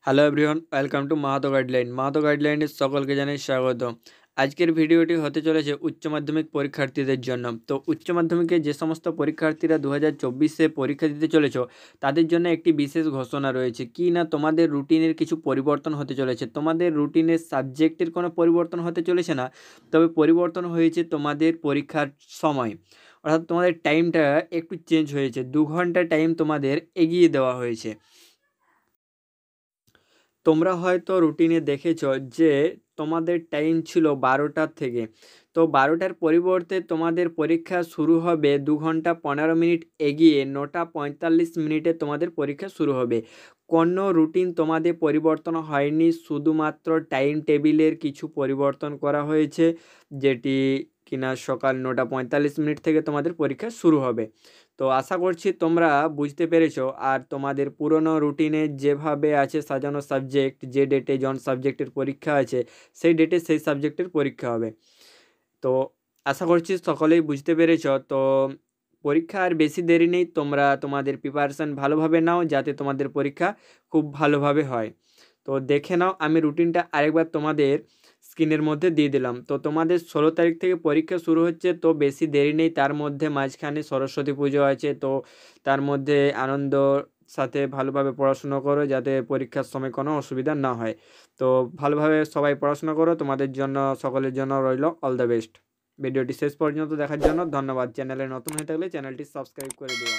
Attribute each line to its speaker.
Speaker 1: Hello everyone, welcome to Mahato guideline. Mahato গাইডলাইনের সকলকে জানাই স্বাগত। আজকের ভিডিওটি হতে চলেছে উচ্চ মাধ্যমিক পরীক্ষার্থীদের জন্য। তো উচ্চ মাধ্যমিকে যে সমস্ত পরীক্ষার্থীরা 2024-এ পরীক্ষা দিতে চলেছ তাদের জন্য একটি বিশেষ ঘোষণা রয়েছে। কি না, তোমাদের রুটিনের কিছু পরিবর্তন হতে চলেছে। তোমাদের রুটিনের সাবজেক্টের কোনো পরিবর্তন হতে চলেছে না, তবে পরিবর্তন হয়েছে তোমাদের পরীক্ষার সময়। অর্থাৎ তোমাদের টাইমটা একটু চেঞ্জ হয়েছে, 2 ঘন্টা টাইম তোমাদের এগিয়ে দেওয়া হয়েছে। তোমরা হয়তো রুটিনে দেখেছো যে তোমাদের টাইম ছিল 12টার থেকে, তো 12টার পরিবর্তে তোমাদের পরীক্ষা শুরু হবে 2 ঘন্টা 15 মিনিট এগিয়ে 9টা 45 মিনিটে তোমাদের পরীক্ষা শুরু হবে। কোনো রুটিন তোমাদের পরিবর্তন হয়নি, শুধুমাত্র টাইম টেবিলের কিছু পরিবর্তন করা হয়েছে, যেটি কিনা সকাল 9টা 45 মিনিট থেকে তোমাদের পরীক্ষা শুরু হবে। তো আশা করছি তোমরা বুঝতে পেরেছো। আর তোমাদের পুরনো রুটিনে যেভাবে আছে সাজানো সাবজেক্ট, যে ডেটে জন সাবজেক্টের পরীক্ষা আছে সেই ডেটে সেই সাবজেক্টের পরীক্ষা হবে। তো আশা করছি সকলেই বুঝতে পেরেছো। তো পরীক্ষা আর বেশি দেরি নেই, তোমরা তোমাদের প্রিপারেশান ভালোভাবে নাও যাতে তোমাদের পরীক্ষা খুব ভালোভাবে হয়। তো দেখে নাও, আমি রুটিনটা আরেকবার তোমাদের স্ক্রিনের মধ্যে দিয়ে দিলাম। তো তোমাদের 16 তারিখ থেকে পরীক্ষা শুরু হচ্ছে, তো বেশি দেরি নেই। তার মধ্যে মাঝখানে সরস্বতী পুজো আছে, তো তার মধ্যে আনন্দ সাথে ভালোভাবে পড়াশুনো করো যাতে পরীক্ষার সময় কোনো অসুবিধা না হয়। তো ভালোভাবে সবাই পড়াশোনা করো, তোমাদের জন্য সকলের জন্য রইল অল দ্য বেস্ট। ভিডিওটি শেষ পর্যন্ত দেখার জন্য ধন্যবাদ। চ্যানেলে নতুন হয়ে থাকলে চ্যানেলটি সাবস্ক্রাইব করে দিও।